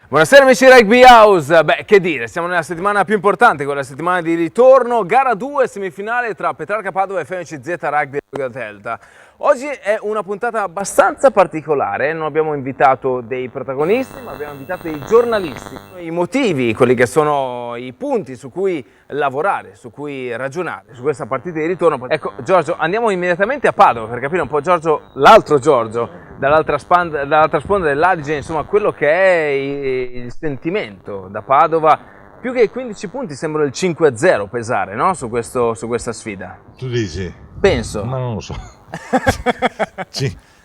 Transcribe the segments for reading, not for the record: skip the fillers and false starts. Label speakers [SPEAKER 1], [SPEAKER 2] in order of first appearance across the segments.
[SPEAKER 1] Buonasera amici di Rugby House, che dire, siamo nella settimana più importante, quella settimana di ritorno, gara 2, semifinale tra Petrarca Padova e FMCZ Rugby Delta. Oggi è una puntata abbastanza particolare, non abbiamo invitato dei protagonisti, ma abbiamo invitato dei giornalisti, i motivi, quelli che sono i punti su cui lavorare, su cui ragionare, su questa partita di ritorno. Ecco Giorgio, andiamo immediatamente a Padova per capire un po' Giorgio, l'altro Giorgio, dall'altra sponda dell'Adige, insomma quello che è il sentimento da Padova. Più che i 15 punti sembrano il 5-0 pesare, no? Su questa sfida.
[SPEAKER 2] Tu dici?
[SPEAKER 1] Penso.
[SPEAKER 2] Ma non lo so.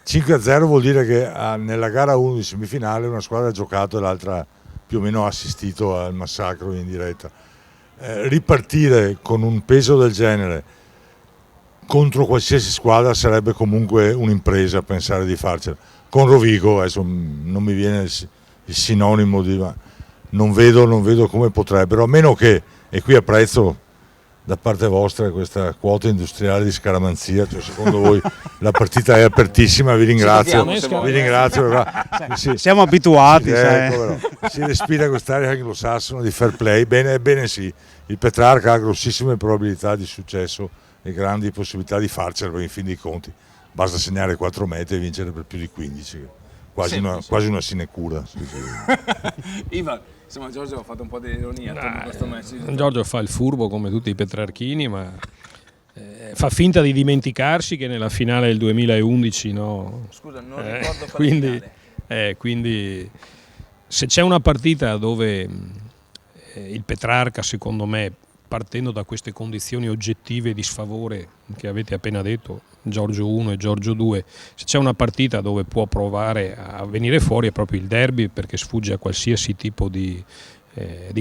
[SPEAKER 2] 5-0 vuol dire che nella gara 1 di semifinale una squadra ha giocato e l'altra più o meno ha assistito al massacro in diretta. Ripartire con un peso del genere contro qualsiasi squadra sarebbe comunque un'impresa pensare di farcela. Con Rovigo adesso non mi viene il sinonimo di... Non vedo come potrebbero, a meno che, e qui apprezzo da parte vostra questa quota industriale di scaramanzia, cioè secondo voi la partita è apertissima, vi ringrazio.
[SPEAKER 3] Siamo abituati.
[SPEAKER 2] Si respira quest'area anglosassone di fair play, bene sì, il Petrarca ha grossissime probabilità di successo e grandi possibilità di farcela, perché in fin dei conti basta segnare 4 metri e vincere per più di 15, quasi una sinecura. Sì.
[SPEAKER 1] Ivan, insomma Giorgio ha fatto un po' di ironia a questo match.
[SPEAKER 4] Giorgio fa il furbo come tutti i petrarchini, ma fa finta di dimenticarsi che nella finale del 2011 no.
[SPEAKER 1] Scusa, non ricordo
[SPEAKER 4] quindi se c'è una partita dove il Petrarca, secondo me, partendo da queste condizioni oggettive di sfavore che avete appena detto, Giorgio 1 e Giorgio 2, se c'è una partita dove può provare a venire fuori è proprio il derby, perché sfugge a qualsiasi tipo di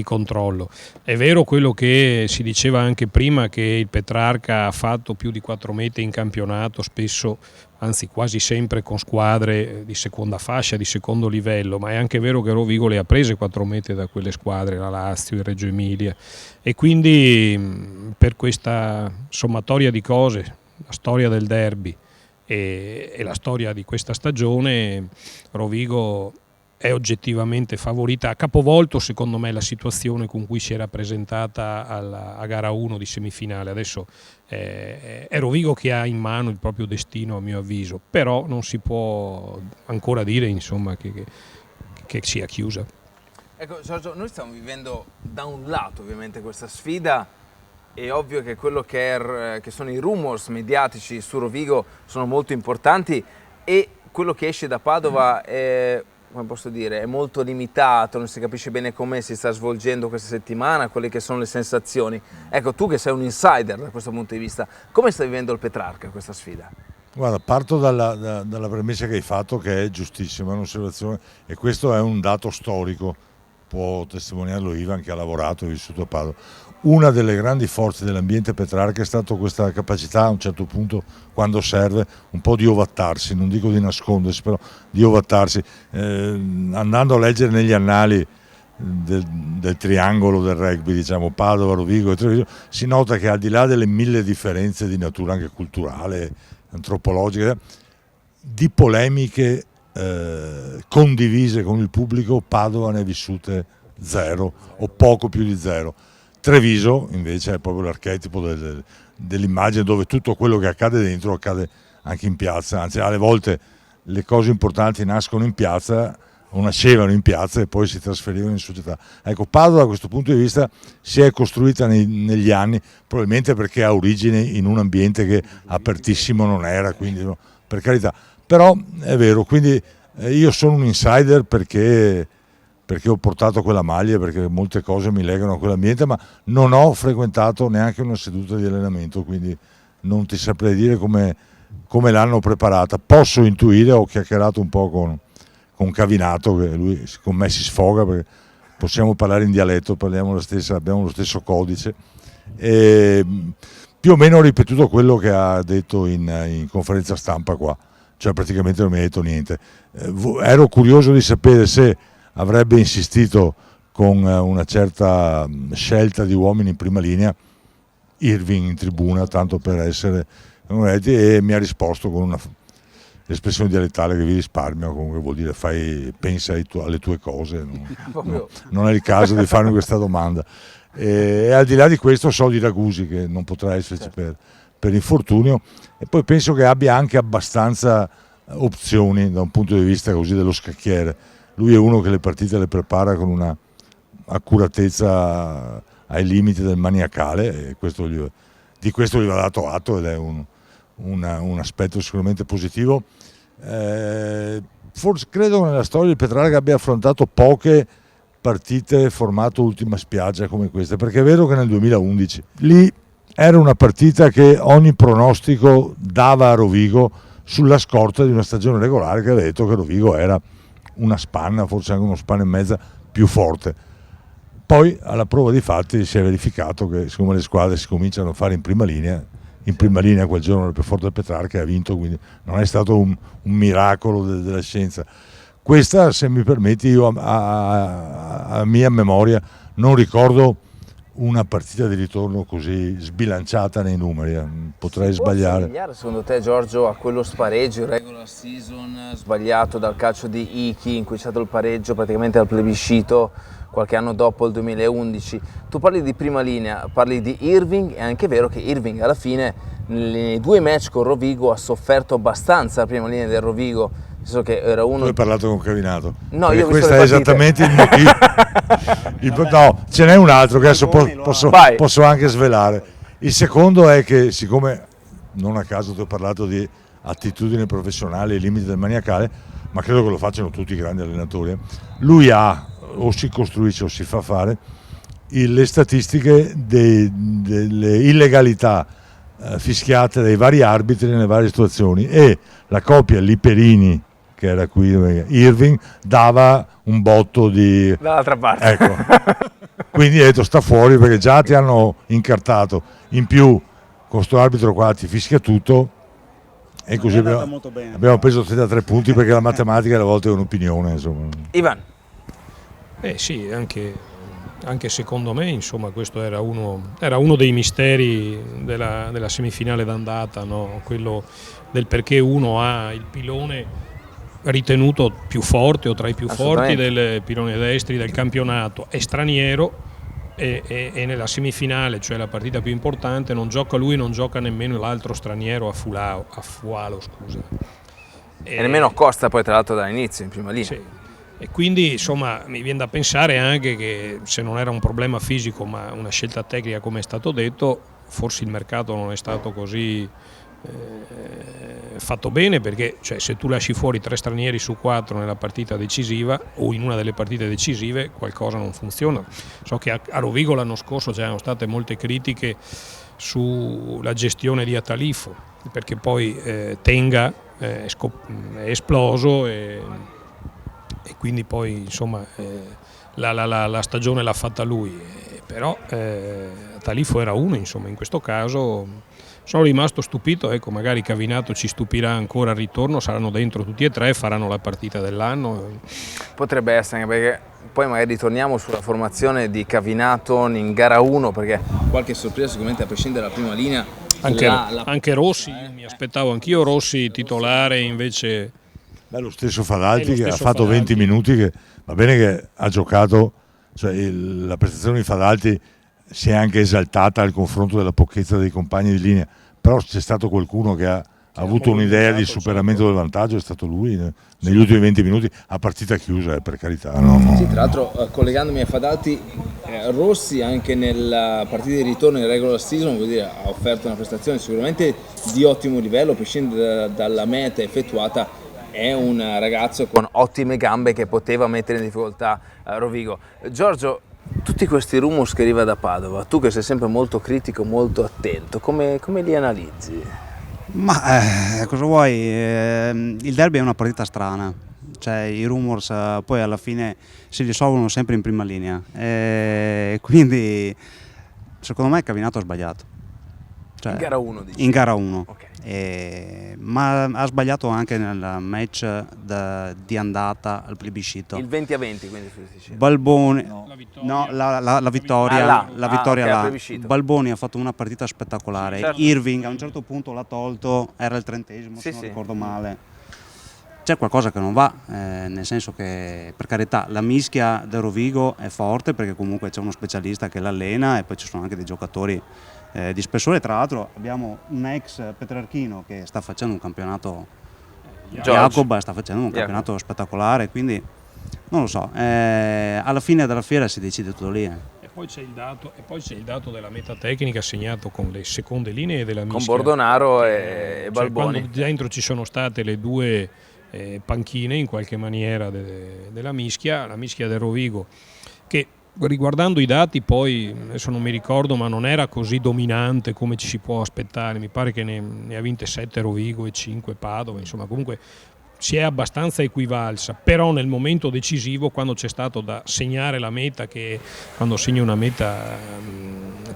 [SPEAKER 4] controllo. È vero quello che si diceva anche prima, che il Petrarca ha fatto più di 4 mete in campionato, spesso, anzi quasi sempre con squadre di seconda fascia, di secondo livello, ma è anche vero che Rovigo le ha prese 4 mete da quelle squadre, la Lazio, il Reggio Emilia, e quindi per questa sommatoria di cose, la storia del derby e la storia di questa stagione, Rovigo è oggettivamente favorita. Ha capovolto secondo me la situazione con cui si era presentata a gara 1 di semifinale. Adesso è Rovigo che ha in mano il proprio destino, a mio avviso, però non si può ancora dire insomma che sia chiusa.
[SPEAKER 1] Ecco Giorgio, noi stiamo vivendo da un lato ovviamente questa sfida, è ovvio che quello che sono i rumors mediatici su Rovigo sono molto importanti e quello che esce da Padova è, come posso dire, è molto limitato, non si capisce bene come si sta svolgendo questa settimana, quelle che sono le sensazioni. Ecco, tu che sei un insider da questo punto di vista, come sta vivendo il Petrarca questa sfida?
[SPEAKER 2] Guarda, parto dalla premessa che hai fatto, che è giustissima, un'osservazione, e questo è un dato storico, può testimoniarlo Ivan che ha lavorato e vissuto a Padova. Una delle grandi forze dell'ambiente Petrarca è stata questa capacità a un certo punto, quando serve, un po' di ovattarsi, non dico di nascondersi, però di ovattarsi. Andando a leggere negli annali del triangolo del rugby, diciamo Padova, Rovigo e Treviso, si nota che al di là delle 1000 differenze di natura anche culturale, antropologica, di polemiche condivise con il pubblico, Padova ne ha vissute 0 o poco più di 0. Treviso invece è proprio l'archetipo dell'immagine dove tutto quello che accade dentro accade anche in piazza, anzi alle volte le cose importanti nascono in piazza o nascevano in piazza e poi si trasferivano in società. Ecco, Padova da questo punto di vista si è costruita negli anni, probabilmente perché ha origine in un ambiente che apertissimo non era, quindi no, per carità, però è vero, quindi io sono un insider perché ho portato quella maglia, perché molte cose mi legano a quell'ambiente, ma non ho frequentato neanche una seduta di allenamento, quindi non ti saprei dire come l'hanno preparata. Posso intuire, ho chiacchierato un po' con Cavinato, che lui con me si sfoga perché possiamo parlare in dialetto, abbiamo lo stesso codice, e più o meno ho ripetuto quello che ha detto in conferenza stampa qua, cioè praticamente non mi ha detto niente. Ero curioso di sapere se avrebbe insistito con una certa scelta di uomini in prima linea, Irving in tribuna, tanto per essere, e mi ha risposto con l'espressione dialettale che vi risparmia, comunque vuol dire pensa alle tue cose, non è il caso di farmi questa domanda. E al di là di questo so di Ragusi che non potrà esserci per infortunio, e poi penso che abbia anche abbastanza opzioni da un punto di vista così dello scacchiere. Lui è uno che le partite le prepara con una accuratezza ai limiti del maniacale, e di questo gli va dato atto, ed è un aspetto sicuramente positivo. Forse credo che nella storia di Petrarca abbia affrontato poche partite formato ultima spiaggia come queste, perché è vero che nel 2011 lì era una partita che ogni pronostico dava a Rovigo sulla scorta di una stagione regolare che aveva detto che Rovigo era una spanna, forse anche uno spanno e mezza più forte. Poi alla prova dei fatti si è verificato che siccome le squadre si cominciano a fare in prima linea quel giorno era più forte del Petrarca e ha vinto, quindi non è stato un miracolo della scienza. Questa, se mi permetti, io a mia memoria non ricordo una partita di ritorno così sbilanciata nei numeri, potrei sbagliare.
[SPEAKER 1] Può assomigliare secondo te, Giorgio, a quello spareggio in regular season sbagliato dal calcio di Iki, in cui c'è stato il pareggio praticamente al plebiscito qualche anno dopo il 2011? Tu parli di prima linea, parli di Irving, è anche vero che Irving alla fine nei 2 match con Rovigo ha sofferto abbastanza la prima linea del Rovigo, nel senso che era uno...
[SPEAKER 2] Tu hai parlato con Cavinato?
[SPEAKER 1] No, io ho visto
[SPEAKER 2] questo
[SPEAKER 1] le
[SPEAKER 2] è
[SPEAKER 1] partite.
[SPEAKER 2] esattamente il motivo. No, ce n'è un altro che adesso posso anche svelare. Il secondo è che, siccome non a caso ti ho parlato di attitudine professionale ai limiti del maniacale, ma credo che lo facciano tutti i grandi allenatori, lui ha, o si costruisce o si fa fare, le statistiche delle illegalità fischiate dai vari arbitri nelle varie situazioni, e la coppia Liperini, che era qui Irving, dava un botto di...
[SPEAKER 1] dall'altra parte.
[SPEAKER 2] Ecco. Quindi ha detto sta fuori perché già ti hanno incartato, in più con sto arbitro qua ti fischia tutto, e così abbiamo preso 33 punti perché la matematica a volte è un'opinione, insomma.
[SPEAKER 1] Ivan.
[SPEAKER 4] Sì, anche secondo me, insomma, questo era uno dei misteri della semifinale d'andata, no? Quello del perché uno ha il pilone ritenuto più forte o tra i più forti del pilone destri del campionato, è straniero, e nella semifinale, cioè la partita più importante, non gioca lui, non gioca nemmeno l'altro straniero a Fualo, scusa.
[SPEAKER 1] E nemmeno Costa poi tra l'altro dall'inizio in prima linea.
[SPEAKER 4] Sì. E quindi insomma mi viene da pensare anche che se non era un problema fisico ma una scelta tecnica, come è stato detto, forse il mercato non è stato così fatto bene, perché cioè, se tu lasci fuori 3 stranieri su 4 nella partita decisiva o in una delle partite decisive, qualcosa non funziona. So che a Rovigo l'anno scorso c'erano state molte critiche sulla gestione di Atalifo, perché poi Tenga è esploso e quindi poi insomma la stagione l'ha fatta lui, però Atalifo era uno, insomma, in questo caso sono rimasto stupito, ecco, magari Cavinato ci stupirà ancora al ritorno, saranno dentro tutti e 3, faranno la partita dell'anno. Potrebbe
[SPEAKER 1] essere, anche perché poi magari ritorniamo sulla formazione di Cavinato in gara 1, perché qualche sorpresa sicuramente a prescindere dalla prima linea.
[SPEAKER 4] Anche Rossi, mi aspettavo anch'io Rossi titolare, invece...
[SPEAKER 2] Lo stesso Fadalti che ha fatto 20 minuti, che va bene che ha giocato, cioè la prestazione di Fadalti si è anche esaltata al confronto della pochezza dei compagni di linea, però c'è stato qualcuno che ha avuto un'idea di superamento del vantaggio, è stato lui negli ultimi 20 minuti a partita chiusa, per carità. No.
[SPEAKER 1] Sì, tra l'altro collegandomi a Fadalti, Rossi anche nella partita di ritorno in regular season, vuol dire, ha offerto una prestazione sicuramente di ottimo livello, a prescindere dalla meta effettuata. È un ragazzo con ottime gambe che poteva mettere in difficoltà Rovigo. Giorgio, tutti questi rumors che arriva da Padova, tu che sei sempre molto critico, molto attento, come li analizzi?
[SPEAKER 3] Ma cosa vuoi? Il derby è una partita strana, cioè i rumors poi alla fine si risolvono sempre in prima linea, quindi secondo me Cavinato ha sbagliato. Cioè,
[SPEAKER 1] in gara 1 dici?
[SPEAKER 3] In gara 1,
[SPEAKER 1] okay.
[SPEAKER 3] Ma ha sbagliato anche nel match di andata al plebiscito.
[SPEAKER 1] Il 20-20 quindi
[SPEAKER 3] Balboni, la vittoria Balboni ha fatto una partita spettacolare, certo. Irving a un certo punto l'ha tolto, era il 30esimo se non ricordo male, c'è qualcosa che non va, nel senso che, per carità, la mischia del Rovigo è forte perché comunque c'è uno specialista che l'allena e poi ci sono anche dei giocatori di spessore. Tra l'altro abbiamo un ex petrarchino che sta facendo un campionato, Jacob sta facendo un campionato spettacolare, quindi non lo so, alla fine della fiera si decide tutto lì.
[SPEAKER 4] E poi c'è il dato della meta tecnica segnato con le seconde linee della mischia.
[SPEAKER 1] Con Bordonaro e Balboni.
[SPEAKER 4] Quando dentro ci sono state le due panchine in qualche maniera della mischia, la mischia del Rovigo, che riguardando i dati poi, adesso non mi ricordo, ma non era così dominante come ci si può aspettare, mi pare che ne ha vinte 7 Rovigo e 5 Padova, insomma comunque si è abbastanza equivalsa, però nel momento decisivo, quando c'è stato da segnare la meta, che quando segni una meta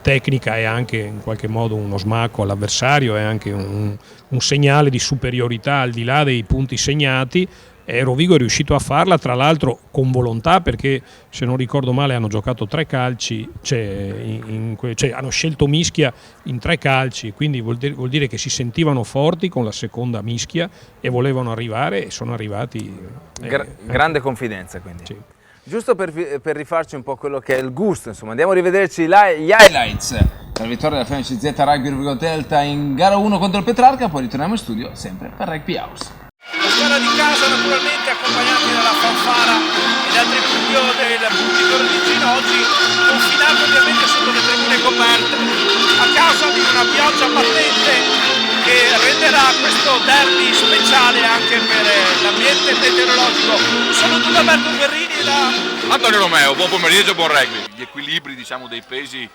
[SPEAKER 4] tecnica è anche in qualche modo uno smacco all'avversario, è anche un segnale di superiorità al di là dei punti segnati, e Rovigo è riuscito a farla, tra l'altro con volontà, perché se non ricordo male hanno giocato 3 calci, hanno scelto mischia in 3 calci, quindi vuol dire che si sentivano forti con la seconda mischia e volevano arrivare, e sono arrivati.
[SPEAKER 1] Grande confidenza, quindi.
[SPEAKER 4] Sì.
[SPEAKER 1] Giusto per rifarci un po' quello che è il gusto, insomma, andiamo a rivederci gli highlights della vittoria della Fenice Z Rugby Rovigo Delta in gara 1 contro il Petrarca, poi ritorniamo in studio sempre per Rugby House.
[SPEAKER 5] La squadra di casa naturalmente accompagnati dalla fanfara e dal tripudio del pubblico religino, oggi confinato ovviamente sotto le tribune coperte a causa di una pioggia battente che renderà questo derby speciale anche per l'ambiente meteorologico. Sono tutto Alberto Guerrini e da
[SPEAKER 6] Antonio Romeo, buon pomeriggio, buon rugby. Gli equilibri, diciamo, dei pesi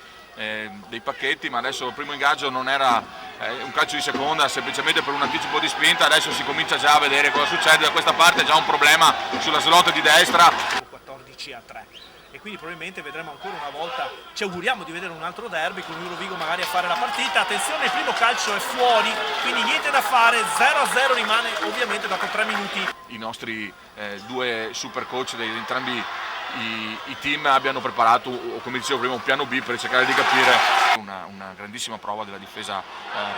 [SPEAKER 6] dei pacchetti, ma adesso il primo ingaggio non era un calcio di seconda, semplicemente per un anticipo di spinta. Adesso si comincia già a vedere cosa succede. Da questa parte già un problema sulla slot di destra.
[SPEAKER 5] 14-3 e quindi probabilmente vedremo ancora una volta, ci auguriamo di vedere un altro derby con il Rovigo magari a fare la partita. Attenzione, il primo calcio è fuori, quindi niente da fare, 0-0 rimane ovviamente dopo 3 minuti.
[SPEAKER 6] I nostri due super coach di entrambi i team abbiano preparato, come dicevo prima, un piano B per cercare di capire una grandissima prova della difesa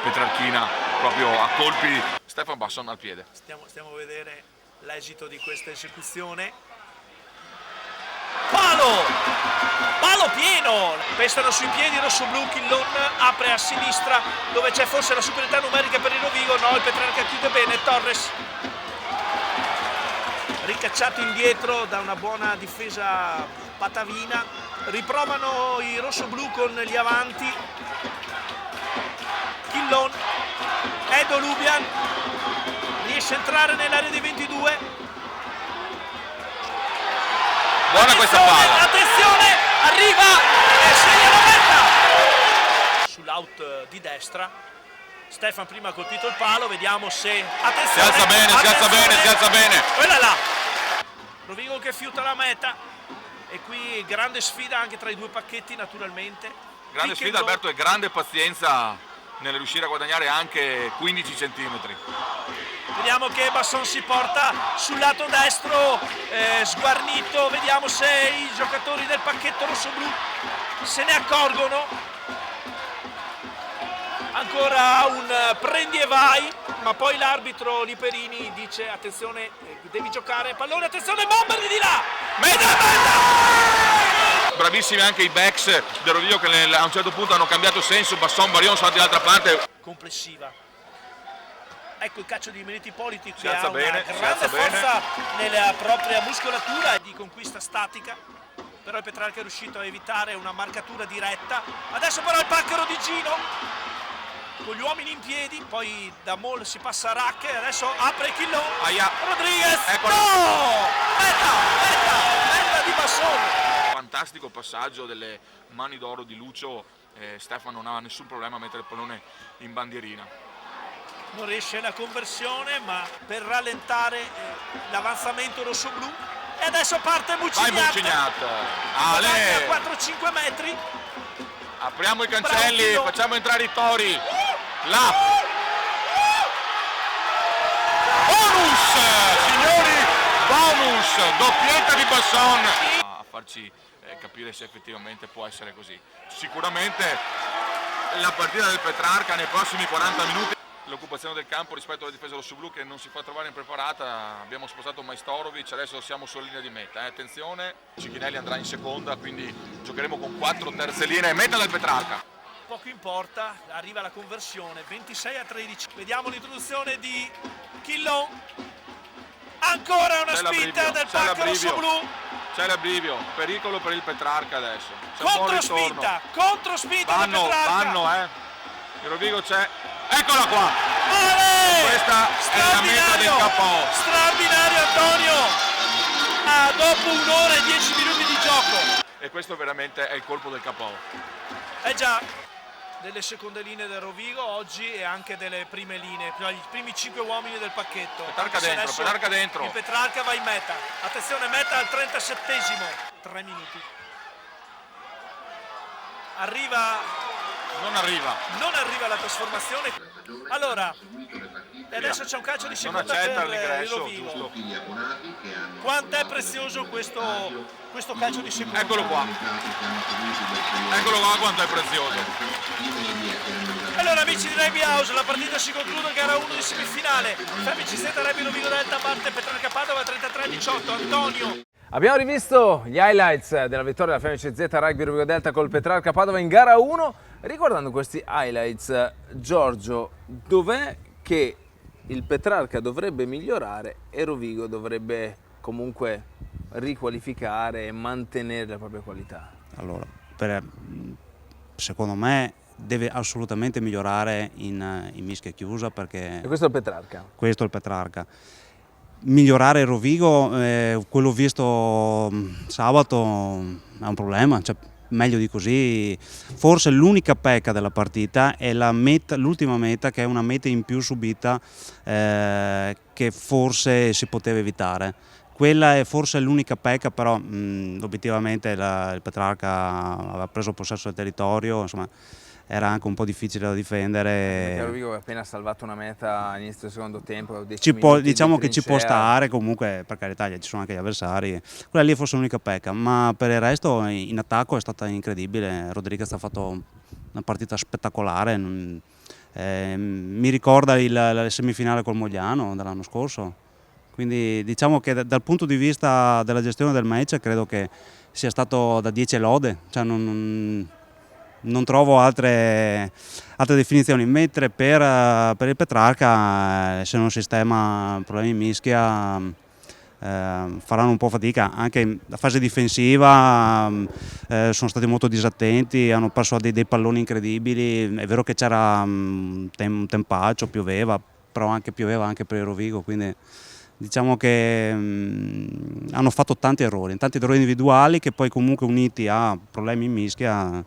[SPEAKER 6] petrarchina, proprio a colpi. Stefan Basson al piede.
[SPEAKER 5] Stiamo a vedere l'esito di questa esecuzione. Palo pieno, pestano sui piedi rosso-blu, Chillon apre a sinistra dove c'è forse la superiorità numerica per il Rovigo, no, il Petrarca chiude bene, Torres ricacciato indietro da una buona difesa patavina, riprovano i rossoblu con gli avanti, Chillon, Edo Lubian riesce a entrare nell'area dei 22,
[SPEAKER 6] buona questa palla,
[SPEAKER 5] attenzione, arriva e segna la meta sull'out di destra. Stefan prima ha colpito il palo, vediamo se... Attenzione,
[SPEAKER 6] si alza bene.
[SPEAKER 5] Quella là. Rovigo che fiuta la meta. E qui grande sfida anche tra i due pacchetti naturalmente.
[SPEAKER 6] Grande sfida, Alberto, e grande pazienza nel riuscire a guadagnare anche 15 centimetri.
[SPEAKER 5] Vediamo che Basson si porta sul lato destro, sguarnito. Vediamo se i giocatori del pacchetto rosso-blu se ne accorgono. Ancora un prendi e vai, ma poi l'arbitro Liperini dice attenzione, devi giocare, pallone, attenzione, Bomberi di là! Meta!
[SPEAKER 6] Bravissimi anche i backs del Rovigo che a un certo punto hanno cambiato senso, Basson, Barion sono andati dall'altra parte.
[SPEAKER 5] Complessiva. Ecco il calcio di Meliti Politi che
[SPEAKER 6] alza
[SPEAKER 5] ha una
[SPEAKER 6] bene,
[SPEAKER 5] grande forza nella propria muscolatura di conquista statica. Però il Petrarca è riuscito a evitare una marcatura diretta. Adesso però il pacchero di Gino con gli uomini in piedi, poi da Mol si passa a Racche, adesso apre Chillon, Rodriguez,
[SPEAKER 6] eccolo.
[SPEAKER 5] No! Meta di Basson.
[SPEAKER 6] Fantastico passaggio delle mani d'oro di Lucio, Stefano non ha nessun problema a mettere il pallone in bandierina.
[SPEAKER 5] Non riesce la conversione, ma per rallentare l'avanzamento rosso-blu. E adesso parte Muccignat.
[SPEAKER 6] Vai Muccignat. Ale.
[SPEAKER 5] A 4-5 metri.
[SPEAKER 6] Apriamo i cancelli, facciamo entrare i tori. Là. Bonus, signori, bonus, doppietta di Basson. A farci capire se effettivamente può essere così. Sicuramente la partita del Petrarca nei prossimi 40 minuti. l'occupazione del campo rispetto alla difesa rossoblu che non si fa trovare impreparata. Abbiamo spostato Majstorovic, adesso siamo sulla linea di meta. Attenzione, Cicchinelli andrà in seconda, quindi giocheremo con 4 terze linee. Meta del Petrarca.
[SPEAKER 5] Poco importa, arriva la conversione, 26-13. Vediamo l'introduzione di Chillon. Ancora una spinta del pacco rossoblu.
[SPEAKER 6] C'è l'abbrivio, pericolo per il Petrarca adesso. Controspinta
[SPEAKER 5] del Petrarca.
[SPEAKER 6] Vanno, il Rovigo c'è. Eccola qua! Questa è la meta del KO.
[SPEAKER 5] Straordinario Antonio! Dopo un'ora e 10 minuti di gioco.
[SPEAKER 6] E questo veramente è il colpo del KO.
[SPEAKER 5] Già, delle seconde linee del Rovigo oggi e anche delle prime linee, i primi 5 uomini del pacchetto.
[SPEAKER 6] Petrarca dentro.
[SPEAKER 5] Il Petrarca va in meta. Attenzione, meta al 37esimo. 3 minuti. Non arriva la trasformazione. Allora, e adesso c'è un calcio di seconda per il Rovigo. Quanto è prezioso questo calcio di seconda?
[SPEAKER 6] Eccolo qua quanto è prezioso.
[SPEAKER 5] Allora amici di Rugby House, la partita si conclude, gara 1 di semifinale. FMCZ Rugby Rovigo Delta parte Petrarca Padova 33-18. Antonio.
[SPEAKER 1] Abbiamo rivisto gli highlights della vittoria della FMCZ Rugby Rovigo Delta col Petrarca Padova in gara 1. Riguardando questi highlights, Giorgio, dov'è che il Petrarca dovrebbe migliorare e Rovigo dovrebbe comunque riqualificare e mantenere la propria qualità?
[SPEAKER 3] Allora, secondo me deve assolutamente migliorare in mischia chiusa, perché
[SPEAKER 1] E questo è il Petrarca?
[SPEAKER 3] Questo è il Petrarca. Migliorare il Rovigo, quello visto sabato è un problema, cioè, meglio di così. Forse l'unica pecca della partita è l'ultima meta, che è una meta in più subita, che forse si poteva evitare. Quella è forse l'unica pecca, però obiettivamente il Petrarca aveva preso possesso del territorio, insomma era anche un po' difficile da difendere.
[SPEAKER 1] Perché Rovigo aveva appena salvato una meta all'inizio del secondo tempo.
[SPEAKER 3] Diciamo che ci può stare, comunque per carità ci sono anche gli avversari. Quella lì è forse l'unica pecca, ma per il resto in attacco è stata incredibile. Rodriguez ha fatto una partita spettacolare. Mi ricorda la semifinale col Mogliano dell'anno scorso. Quindi diciamo che dal punto di vista della gestione del match credo che sia stato da 10 lode, cioè non trovo altre definizioni, mentre per il Petrarca se non sistema problemi in mischia faranno un po' fatica. Anche in fase difensiva sono stati molto disattenti, hanno perso dei palloni incredibili. È vero che c'era un tempaccio, pioveva, però pioveva anche per il Rovigo, quindi diciamo che hanno fatto tanti errori individuali che poi comunque uniti a problemi in mischia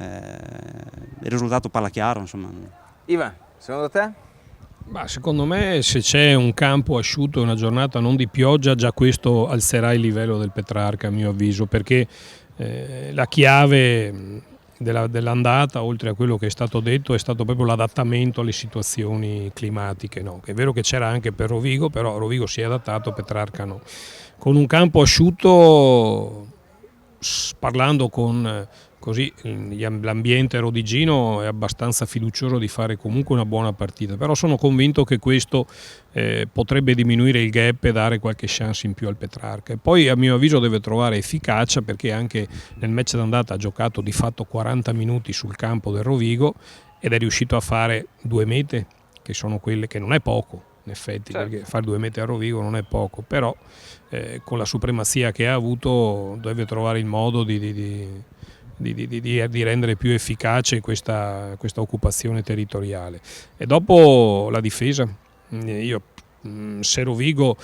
[SPEAKER 3] il risultato parla chiaro, insomma.
[SPEAKER 1] Ivan, secondo te?
[SPEAKER 4] Secondo me, se c'è un campo asciutto e una giornata non di pioggia, già questo alzerà il livello del Petrarca, a mio avviso, perché la chiave dell'andata, oltre a quello che è stato detto, è stato proprio l'adattamento alle situazioni climatiche, no? È vero che c'era anche per Rovigo, però Rovigo si è adattato, Petrarca no. Con un campo asciutto, parlando con l'ambiente rodigino, è abbastanza fiducioso di fare comunque una buona partita, però sono convinto che questo potrebbe diminuire il gap e dare qualche chance in più al Petrarca. E poi a mio avviso deve trovare efficacia, perché anche nel match d'andata ha giocato di fatto 40 minuti sul campo del Rovigo ed è riuscito a fare 2 mete, che sono quelle che non è poco in effetti, certo. Perché fare 2 mete a Rovigo non è poco, però con la supremazia che ha avuto deve trovare il modo di rendere più efficace questa occupazione territoriale. E dopo la difesa, se Rovigo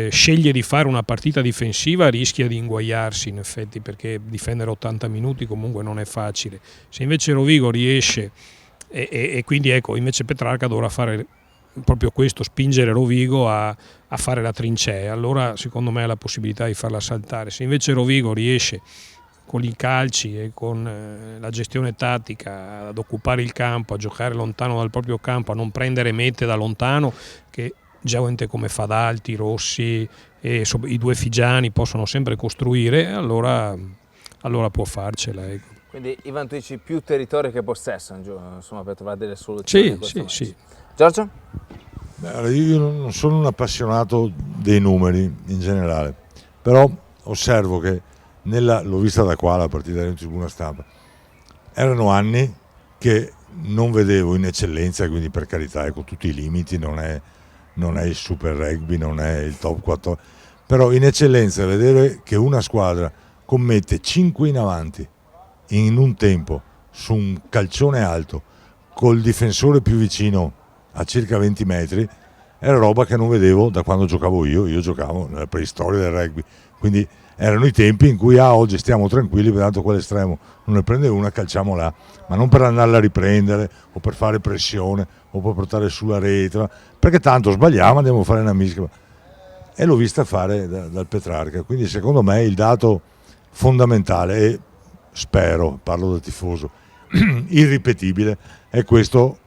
[SPEAKER 4] sceglie di fare una partita difensiva, rischia di inguaiarsi in effetti, perché difendere 80 minuti comunque non è facile. Se invece Rovigo riesce e quindi invece Petrarca dovrà fare proprio questo, spingere Rovigo a fare la trincea, allora secondo me ha la possibilità di farla saltare. Se invece Rovigo riesce con i calci e con la gestione tattica ad occupare il campo, a giocare lontano dal proprio campo, a non prendere mete da lontano, che gente come Fadalti, Rossi e i 2 Figiani possono sempre costruire, allora può farcela.
[SPEAKER 1] Quindi Quindi Ivan, tu dici più territorio che possesso, insomma, per trovare delle soluzioni. in questo
[SPEAKER 4] Sì.
[SPEAKER 1] match. Giorgio?
[SPEAKER 2] Beh, allora, io non sono un appassionato dei numeri in generale, però osservo che l'ho vista da qua la partita in tribuna stampa, erano anni che non vedevo in eccellenza, quindi per carità, con tutti i limiti, non è il super rugby, non è il top 14, però in eccellenza vedere che una squadra commette 5 in avanti in un tempo su un calcione alto col difensore più vicino a circa 20 metri era roba che non vedevo da quando giocavo io giocavo nella preistoria del rugby, quindi erano i tempi in cui oggi stiamo tranquilli, tanto quell'estremo non ne prende una, calciamo là, ma non per andarla a riprendere o per fare pressione o per portare sulla rete, perché tanto sbagliamo, andiamo a fare una mischia, e l'ho vista fare dal Petrarca, quindi secondo me il dato fondamentale, e spero, parlo da tifoso, irripetibile, è questa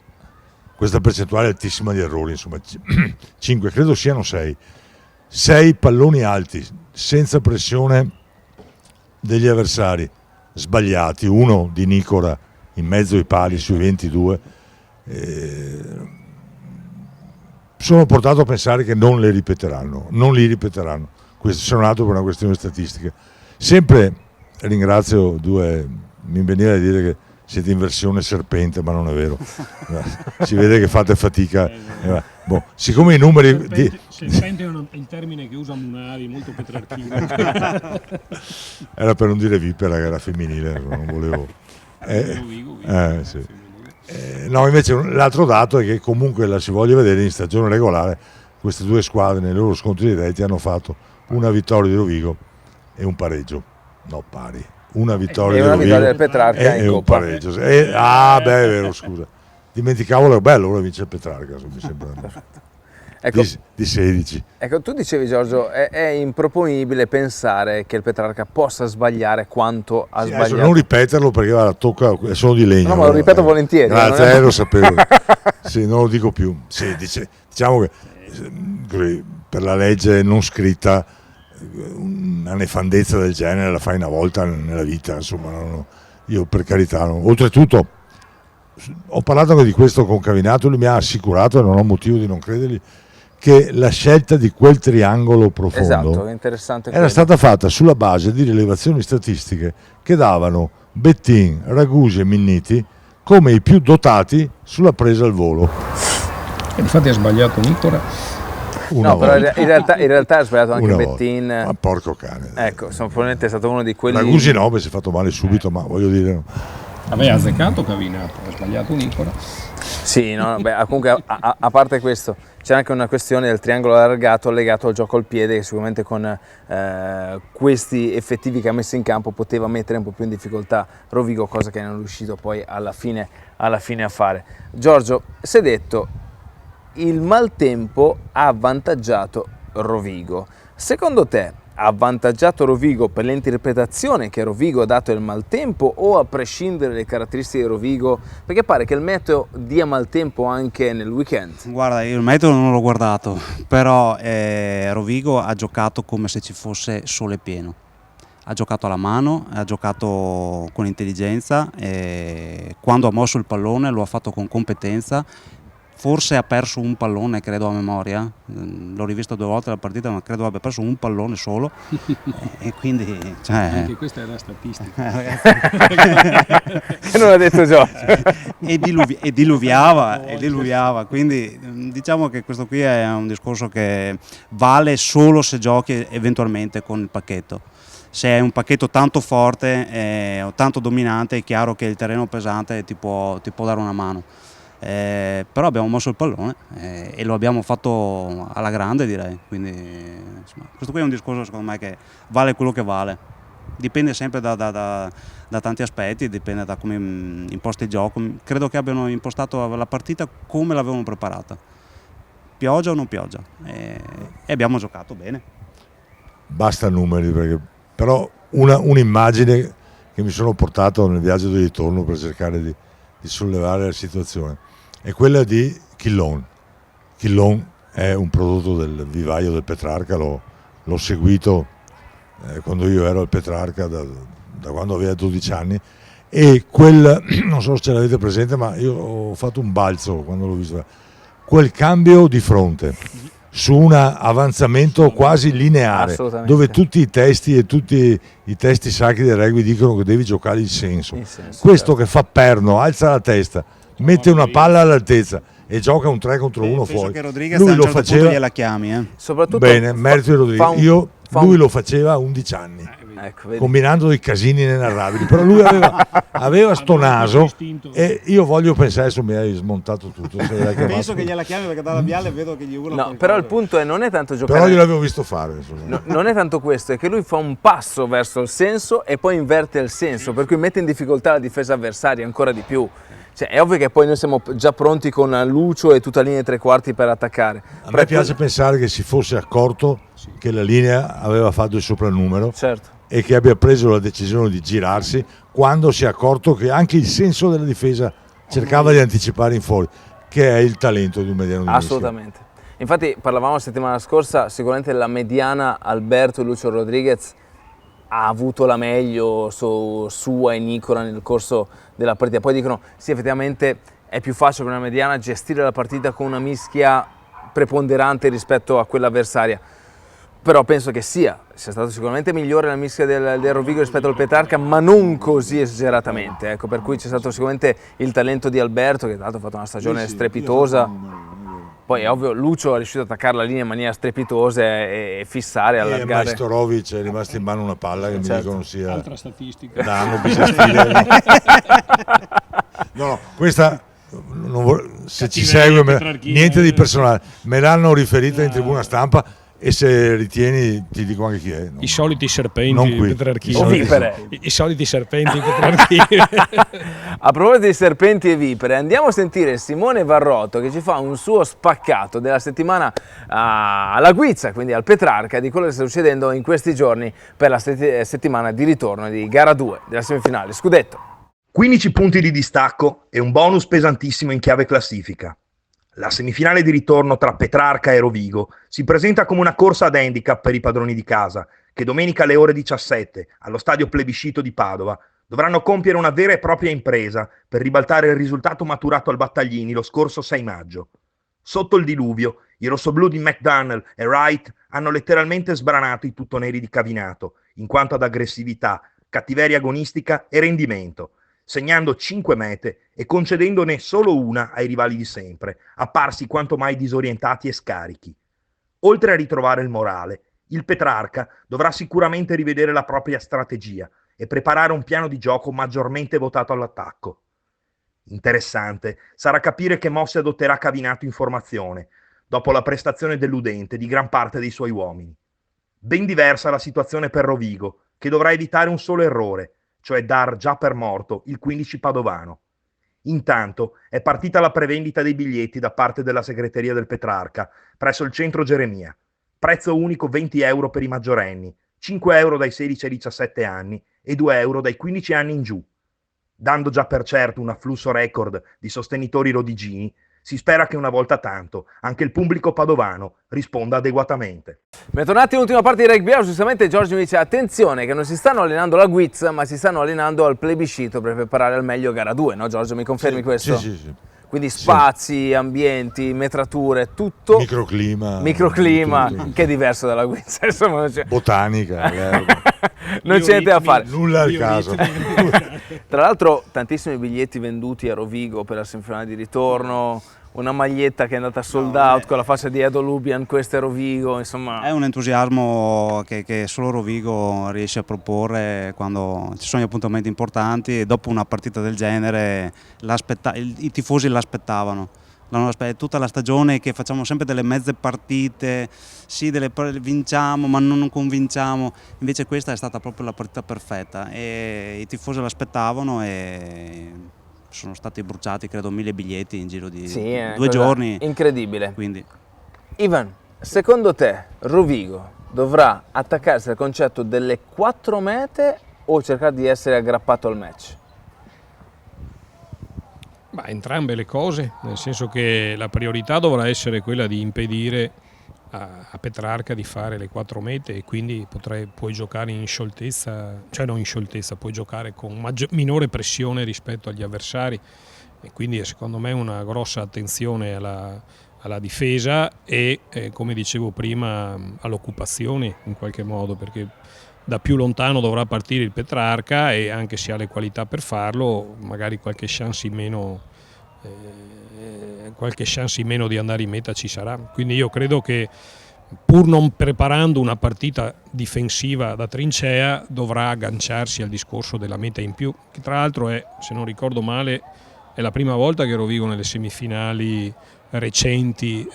[SPEAKER 2] percentuale altissima di errori, insomma 5, credo siano 6 palloni alti senza pressione degli avversari sbagliati, uno di Nicora in mezzo ai pali sui 22, sono portato a pensare che non li ripeteranno. Questo sono nato per una questione statistica. Sempre ringrazio mi veniva a dire che siete in versione serpente, ma non è vero, si vede che fate fatica. Siccome i numeri
[SPEAKER 4] serpente è il termine che usa Munari, molto petrarchino.
[SPEAKER 2] Era per non dire vipera, che era femminile, non volevo. Sì. No, invece l'altro dato è che comunque la si voglia vedere in stagione regolare, queste due squadre nei loro scontri diretti hanno fatto una vittoria di Rovigo e un pareggio, no pari, una vittoria di Rovigo
[SPEAKER 1] del Petrarca
[SPEAKER 2] e un pareggio. È vero, scusa, dimenticavo, è bello, ora vince il Petrarca, mi sembra.
[SPEAKER 1] Ecco,
[SPEAKER 2] di 16.
[SPEAKER 1] Ecco, tu dicevi, Giorgio, è improponibile pensare che il Petrarca possa sbagliare quanto ha sbagliato.
[SPEAKER 2] Non ripeterlo perché guarda, tocca, sono di legno.
[SPEAKER 1] No, ma lo ripeto volentieri.
[SPEAKER 2] Grazie, lo sapevo. Sì, non lo dico più. Sì, diciamo che per la legge non scritta una nefandezza del genere la fai una volta nella vita, insomma, io per carità. Oltretutto, ho parlato anche di questo con Cavinato, lui mi ha assicurato, e non ho motivo di non credergli, che la scelta di quel triangolo profondo era stata fatta sulla base di rilevazioni statistiche che davano Bettin, Ragusi e Minniti come i più dotati sulla presa al volo.
[SPEAKER 4] E infatti ha sbagliato Nicora.
[SPEAKER 1] Però in realtà ha sbagliato anche Bettin.
[SPEAKER 2] Ma porco cane.
[SPEAKER 1] Ecco, probabilmente è stato uno di quelli.
[SPEAKER 2] Ragusi no, si è fatto male subito, ma voglio dire. No.
[SPEAKER 4] Aveva azzeccato Cavinato, ha sbagliato Nicora.
[SPEAKER 1] Sì, comunque a parte questo c'è anche una questione del triangolo allargato legato al gioco al piede, che sicuramente con questi effettivi che ha messo in campo poteva mettere un po' più in difficoltà Rovigo, cosa che non è riuscito poi alla fine a fare. Giorgio, si è detto il maltempo ha avvantaggiato Rovigo. Secondo te ha avvantaggiato Rovigo per l'interpretazione che Rovigo ha dato del maltempo, o a prescindere dalle caratteristiche di Rovigo, perché pare che il meteo dia maltempo anche nel weekend?
[SPEAKER 3] Guarda, io il metodo non l'ho guardato, però Rovigo ha giocato come se ci fosse sole pieno, ha giocato alla mano, ha giocato con intelligenza, quando ha mosso il pallone lo ha fatto con competenza. Forse ha perso un pallone, credo, a memoria, l'ho rivisto 2 volte la partita, ma credo abbia perso un pallone solo, e quindi...
[SPEAKER 4] Anche questa è la statistica.
[SPEAKER 1] Che non ha detto Giorgio.
[SPEAKER 3] e diluviava, quindi diciamo che questo qui è un discorso che vale solo se giochi eventualmente con il pacchetto. Se è un pacchetto tanto forte o tanto dominante, è chiaro che il terreno pesante ti può dare una mano. Però abbiamo mosso il pallone e lo abbiamo fatto alla grande, direi, quindi insomma, questo qui è un discorso secondo me che vale quello che vale, dipende sempre da tanti aspetti, dipende da come imposti il gioco. Credo che abbiano impostato la partita come l'avevano preparata, pioggia o non pioggia, e abbiamo giocato bene.
[SPEAKER 2] Basta numeri, però un'immagine che mi sono portato nel viaggio di ritorno per cercare di sollevare la situazione è quella di Chillon. Chillon è un prodotto del vivaio del Petrarca, l'ho seguito quando io ero al Petrarca da quando aveva 12 anni, e quel, non so se ce l'avete presente, ma io ho fatto un balzo quando l'ho visto, quel cambio di fronte su un avanzamento quasi lineare,
[SPEAKER 1] Assolutamente.
[SPEAKER 2] dove tutti i testi e tutti i testi sacri del rugby dicono che devi giocare il senso.
[SPEAKER 1] Il senso,
[SPEAKER 2] Questo che fa perno, alza la testa, mette una palla all'altezza e gioca un 3 contro 1
[SPEAKER 3] Penso
[SPEAKER 2] fuori.
[SPEAKER 3] che Rodriguez
[SPEAKER 2] Lui
[SPEAKER 3] a un
[SPEAKER 2] lo
[SPEAKER 3] certo punto
[SPEAKER 2] faceva
[SPEAKER 3] gliela chiami.
[SPEAKER 1] Soprattutto
[SPEAKER 2] bene, merito di Rodriguez. Lui lo faceva a 11 anni.
[SPEAKER 1] Ecco, vedi.
[SPEAKER 2] Combinando dei casini inenarrabili, però lui aveva sto naso e io voglio pensare, adesso mi hai smontato tutto. Se l'hai chiamato.
[SPEAKER 3] Penso che gliela chiami perché dal labiale vedo che gli urla.
[SPEAKER 1] No, però il punto è non è tanto giocare.
[SPEAKER 2] Però gliel'avevo visto fare. Insomma.
[SPEAKER 1] No, non è tanto questo, è che lui fa un passo verso il senso e poi inverte il senso, per cui mette in difficoltà la difesa avversaria ancora di più. Cioè, è ovvio che poi noi siamo già pronti con Lucio e tutta la linea 3/4 per attaccare.
[SPEAKER 2] A me piace pensare che si fosse accorto che la linea aveva fatto il soprannumero,
[SPEAKER 1] Certo.
[SPEAKER 2] e che abbia preso la decisione di girarsi quando si è accorto che anche il senso della difesa cercava di anticipare in fuori, che è il talento di un mediano di mischia.
[SPEAKER 1] Assolutamente. Infatti parlavamo la settimana scorsa, sicuramente la mediana Alberto e Lucio Rodriguez ha avuto la meglio su Sua e Nicola nel corso della partita. Poi dicono sì, effettivamente è più facile per una mediana gestire la partita con una mischia preponderante rispetto a quella avversaria. Però penso che sia stato sicuramente migliore la mischia del Rovigo rispetto al Petrarca, ma non così esageratamente, ecco, per cui c'è stato sicuramente il talento di Alberto, che tra l'altro ha fatto una stagione strepitosa. Poi è ovvio, Lucio è riuscito ad attaccare la linea in maniera strepitosa e fissare,
[SPEAKER 2] E
[SPEAKER 1] allargare.
[SPEAKER 2] Majstorovic è rimasto in mano una palla che mi dicono sia
[SPEAKER 4] Altra statistica.
[SPEAKER 2] da anno bisestile. No, questa se ci segue niente di personale, me l'hanno riferita in tribuna stampa e se ritieni ti dico anche chi è.
[SPEAKER 4] I soliti serpenti
[SPEAKER 2] Non qui.
[SPEAKER 4] petrarchini.
[SPEAKER 1] O vipere.
[SPEAKER 4] I soliti serpenti petrarchini.
[SPEAKER 1] A proposito di serpenti e vipere, andiamo a sentire Simone Varrotto che ci fa un suo spaccato della settimana alla Guizza, quindi al Petrarca, di quello che sta succedendo in questi giorni per la settimana di ritorno di gara 2 della semifinale scudetto.
[SPEAKER 5] 15 punti di distacco e un bonus pesantissimo in chiave classifica. La semifinale di ritorno tra Petrarca e Rovigo si presenta come una corsa ad handicap per i padroni di casa, che domenica alle ore 17, allo stadio Plebiscito di Padova, dovranno compiere una vera e propria impresa per ribaltare il risultato maturato al Battaglini lo scorso 6 maggio. Sotto il diluvio, i rossoblù di McDonnell e Wright hanno letteralmente sbranato i tuttoneri di Cavinato, in quanto ad aggressività, cattiveria agonistica e rendimento, segnando 5 mete e concedendone solo una ai rivali di sempre, apparsi quanto mai disorientati e scarichi. Oltre a ritrovare il morale, il Petrarca dovrà sicuramente rivedere la propria strategia e preparare un piano di gioco maggiormente votato all'attacco. Interessante sarà capire che mosse adotterà Cavinato in formazione, dopo la prestazione deludente di gran parte dei suoi uomini. Ben diversa la situazione per Rovigo, che dovrà evitare un solo errore, cioè dar già per morto il 15 padovano. Intanto è partita la prevendita dei biglietti da parte della segreteria del Petrarca presso il centro Geremia. Prezzo unico 20 euro per i maggiorenni, 5 euro dai 16 ai 17 anni e 2 euro dai 15 anni in giù. Dando già per certo un afflusso record di sostenitori rodigini, si spera che una volta tanto anche il pubblico padovano risponda adeguatamente.
[SPEAKER 1] Bentornati all'ultima parte di Rugby House. Giustamente Giorgio mi dice attenzione che non si stanno allenando alla Guizza ma si stanno allenando al Plebiscito per preparare al meglio gara 2, no Giorgio? Mi confermi questo?
[SPEAKER 2] Sì.
[SPEAKER 1] Quindi spazi, ambienti, metrature, tutto.
[SPEAKER 2] Microclima.
[SPEAKER 1] Microclima, che è diverso dalla Guizza, insomma non c'è,
[SPEAKER 2] Botanica, l'erba.
[SPEAKER 1] non c'è niente da fare.
[SPEAKER 2] Nulla al caso.
[SPEAKER 1] Tra l'altro tantissimi biglietti venduti a Rovigo per la semifinale di ritorno, una maglietta che è andata sold out con la faccia di Edo Lubian, questo è Rovigo, insomma.
[SPEAKER 3] È un entusiasmo che solo Rovigo riesce a proporre quando ci sono gli appuntamenti importanti e dopo una partita del genere i tifosi l'aspettavano. Tutta la stagione che facciamo sempre delle mezze partite, sì, vinciamo ma non convinciamo, invece questa è stata proprio la partita perfetta e i tifosi l'aspettavano e sono stati bruciati credo 1000 biglietti in giro di 2 giorni.
[SPEAKER 1] Incredibile.
[SPEAKER 3] Quindi.
[SPEAKER 1] Ivan, secondo te Rovigo dovrà attaccarsi al concetto delle 4 mete o cercare di essere aggrappato al match?
[SPEAKER 4] Ma entrambe le cose, nel senso che la priorità dovrà essere quella di impedire a Petrarca di fare le 4 mete, e quindi puoi giocare in scioltezza, cioè non in scioltezza, puoi giocare con minore pressione rispetto agli avversari, e quindi secondo me una grossa attenzione alla difesa e come dicevo prima all'occupazione in qualche modo, perché da più lontano dovrà partire il Petrarca, e anche se ha le qualità per farlo magari qualche chance in meno di andare in meta ci sarà. Quindi io credo che, pur non preparando una partita difensiva da trincea, dovrà agganciarsi al discorso della meta in più, che tra l'altro è, se non ricordo male, è la prima volta che Rovigo nelle semifinali recenti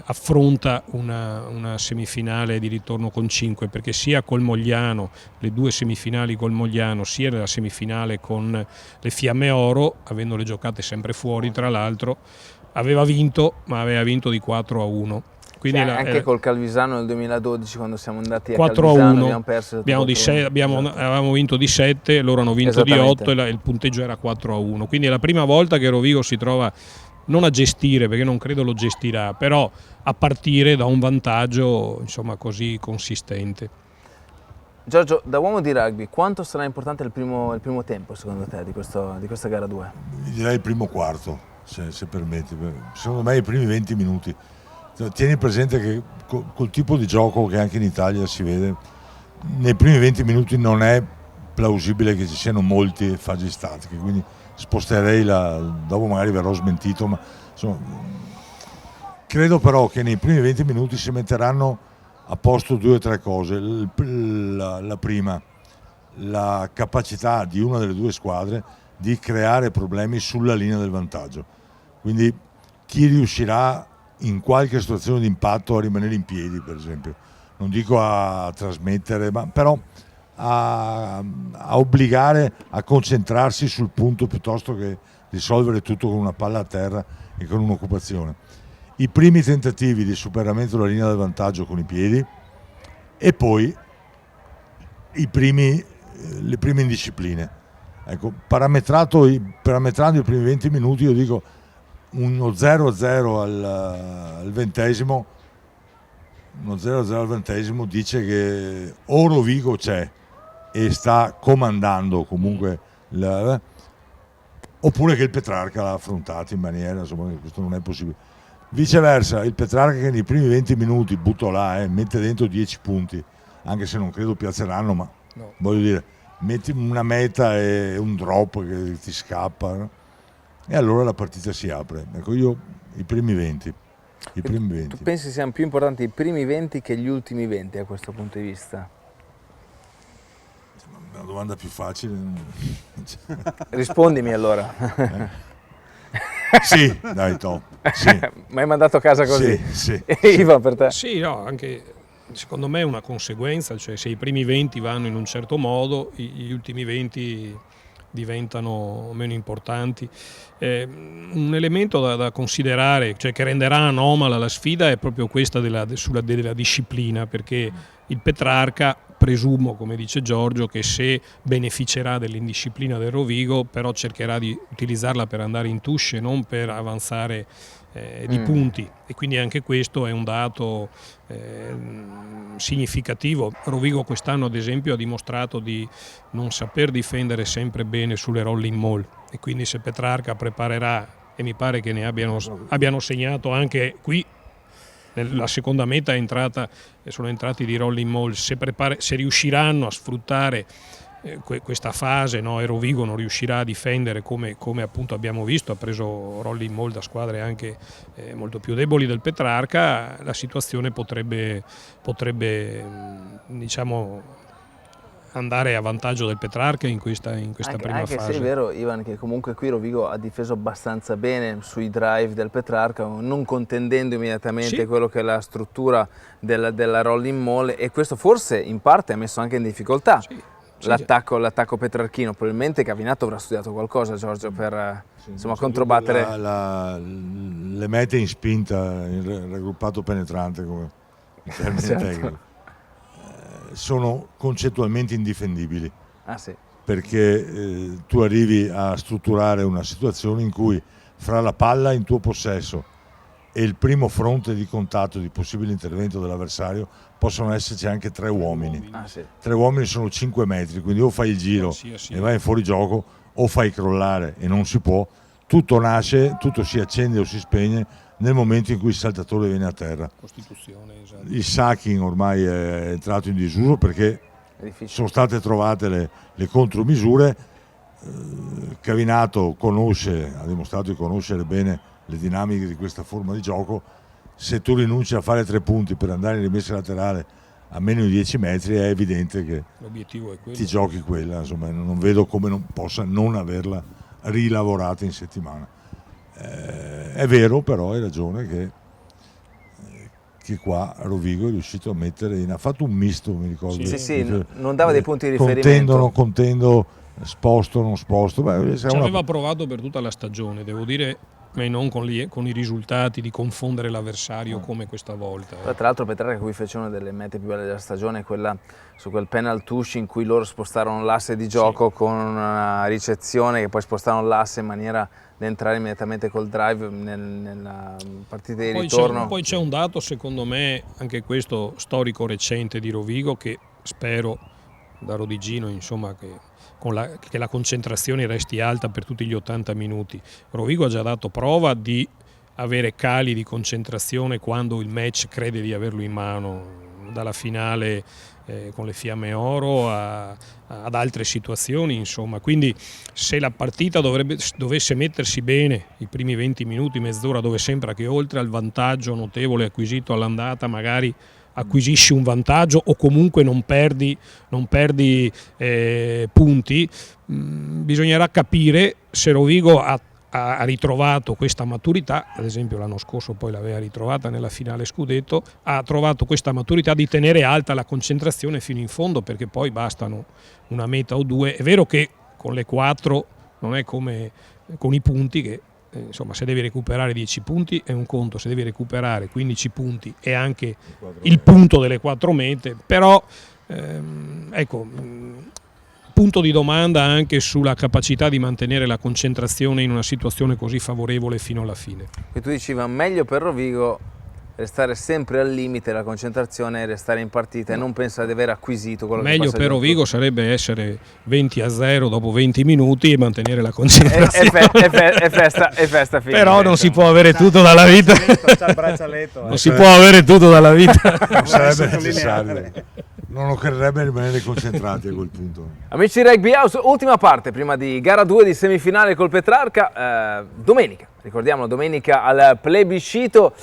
[SPEAKER 4] affronta una semifinale di ritorno con 5, perché sia col Mogliano, le 2 semifinali col Mogliano, sia nella semifinale con le Fiamme Oro, avendole giocate sempre fuori tra l'altro, aveva vinto, ma aveva vinto di 4-1. Quindi
[SPEAKER 1] anche col Calvisano nel 2012, quando siamo andati a
[SPEAKER 4] 4-1,
[SPEAKER 1] Calvisano, abbiamo perso.
[SPEAKER 4] Avevamo vinto di 7, loro hanno vinto di 8 e il punteggio era 4-1. Quindi è la prima volta che Rovigo si trova non a gestire, perché non credo lo gestirà, però a partire da un vantaggio insomma così consistente.
[SPEAKER 1] Giorgio, da uomo di rugby, quanto sarà importante il primo tempo secondo te di questa gara 2?
[SPEAKER 2] Direi il primo quarto, se permetti. Secondo me i primi 20 minuti. Tieni presente che col tipo di gioco che anche in Italia si vede, nei primi 20 minuti non è plausibile che ci siano molti fasi statiche, quindi sposterei dopo magari verrò smentito, ma insomma, credo però che nei primi 20 minuti si metteranno a posto 2 o 3 cose. La prima, la capacità di una delle 2 squadre di creare problemi sulla linea del vantaggio, quindi chi riuscirà in qualche situazione di impatto a rimanere in piedi, per esempio, non dico a trasmettere, ma però a obbligare a concentrarsi sul punto piuttosto che risolvere tutto con una palla a terra e con un'occupazione. I primi tentativi di superamento della linea del vantaggio con i piedi, e poi le prime indiscipline. Ecco, parametrando i primi 20 minuti, io dico uno 0-0 al 20esimo. Uno 0-0 al 20esimo dice che o Rovigo c'è e sta comandando comunque, oppure che il Petrarca l'ha affrontato in maniera, insomma, questo non è possibile. Viceversa, il Petrarca che nei primi 20 minuti, butto là, mette dentro 10 punti, anche se non credo piazzeranno, ma no, voglio dire, metti una meta e un drop che ti scappa, no? E allora la partita si apre. Ecco, io i primi 20.
[SPEAKER 1] Tu pensi siano più importanti i primi 20 che gli ultimi 20 a questo punto di vista?
[SPEAKER 2] Una domanda più facile.
[SPEAKER 1] Rispondimi allora.
[SPEAKER 2] Sì, dai Tom. Sì.
[SPEAKER 1] Mi hai mandato a casa così?
[SPEAKER 2] Sì.
[SPEAKER 1] Ivan, per te?
[SPEAKER 4] Sì, no, anche secondo me è una conseguenza, cioè se i primi 20 vanno in un certo modo, gli ultimi 20 diventano meno importanti. Un elemento da considerare, cioè che renderà anomala la sfida, è proprio questa della disciplina, perché il Petrarca, presumo, come dice Giorgio, che se beneficerà dell'indisciplina del Rovigo, però cercherà di utilizzarla per andare in touche, non per avanzare di punti, e quindi anche questo è un dato significativo. Rovigo quest'anno ad esempio ha dimostrato di non saper difendere sempre bene sulle rolling maul, e quindi se Petrarca preparerà, e mi pare che ne abbiano segnato anche qui la seconda meta sono entrati di rolling maul, se riusciranno a sfruttare questa fase, no, e Rovigo non riuscirà a difendere come appunto abbiamo visto, ha preso rolling maul da squadre anche molto più deboli del Petrarca, la situazione potrebbe diciamo andare a vantaggio del Petrarca in questa prima fase.
[SPEAKER 1] Anche se è vero, Ivan, che comunque qui Rovigo ha difeso abbastanza bene sui drive del Petrarca, non contendendo immediatamente quello che è la struttura della rolling maul, e questo forse in parte ha messo anche in difficoltà l'attacco petrarchino. Probabilmente Cavinato avrà studiato qualcosa, Giorgio, per controbattere
[SPEAKER 2] le mete in spinta, il raggruppato penetrante come termine tecnico. Sono concettualmente indifendibili, perché tu arrivi a strutturare una situazione in cui fra la palla in tuo possesso e il primo fronte di contatto di possibile intervento dell'avversario possono esserci anche 3 uomini.
[SPEAKER 1] Sì.
[SPEAKER 2] 3 uomini sono 5 metri, quindi o fai il giro e vai in fuorigioco o fai crollare e non si può. Tutto nasce, tutto si accende o si spegne nel momento in cui il saltatore viene a terra.
[SPEAKER 4] Costituzione, esatto.
[SPEAKER 2] Il sacking ormai è entrato in disuso perché sono state trovate le contromisure. Cavinato ha dimostrato di conoscere bene le dinamiche di questa forma di gioco. Se tu rinunci a fare 3 punti per andare in rimessa laterale a meno di 10 metri è evidente che
[SPEAKER 4] l'obiettivo è quello.
[SPEAKER 2] Ti giochi quella, insomma, non vedo come non possa non averla rilavorata in settimana. È vero, però hai ragione che qua Rovigo è riuscito a mettere ha fatto un misto, mi ricordo.
[SPEAKER 1] Sì, non dava dei punti di riferimento.
[SPEAKER 2] Contendo, sposto, non sposto.
[SPEAKER 4] Ci aveva provato per tutta la stagione, devo dire, ma non con i risultati di confondere l'avversario come questa volta.
[SPEAKER 1] Tra l'altro Petrarca qui fece una delle mete più belle della stagione, quella su quel penal touch in cui loro spostarono l'asse di gioco con una ricezione che poi spostarono l'asse in maniera da entrare immediatamente col drive nella partita di ritorno.
[SPEAKER 4] Poi c'è un dato, secondo me, anche questo storico recente di Rovigo, che spero da Rodigino, insomma, che la concentrazione resti alta per tutti gli 80 minuti. Rovigo ha già dato prova di avere cali di concentrazione quando il match crede di averlo in mano, dalla finale con le Fiamme Oro ad altre situazioni, insomma. Quindi se la partita dovesse mettersi bene i primi 20 minuti, mezz'ora, dove sembra che oltre al vantaggio notevole acquisito all'andata magari acquisisci un vantaggio o comunque non perdi punti, bisognerà capire se Rovigo ha ritrovato questa maturità. Ad esempio l'anno scorso poi l'aveva ritrovata nella finale scudetto, ha trovato questa maturità di tenere alta la concentrazione fino in fondo, perché poi bastano una meta o 2. È vero che con le 4 non è come con i punti, che insomma, se devi recuperare 10 punti è un conto, se devi recuperare 15 punti è anche il punto delle 4 mete, però punto di domanda anche sulla capacità di mantenere la concentrazione in una situazione così favorevole fino alla fine.
[SPEAKER 1] E tu dicevi, meglio per Rovigo restare sempre al limite la concentrazione e restare in partita, e non pensare di aver acquisito quello che
[SPEAKER 4] meglio per Rovigo sarebbe essere 20-0 dopo 20 minuti e mantenere la concentrazione.
[SPEAKER 1] È festa finita.
[SPEAKER 4] Però non si può avere tutto dalla vita. Non si può avere tutto dalla vita.
[SPEAKER 2] Non sarebbe necessario. Non occorrerebbe rimanere concentrati a quel punto.
[SPEAKER 1] Amici Rugby House, ultima parte prima di gara 2 di semifinale col Petrarca. Domenica, ricordiamo, domenica al plebiscito.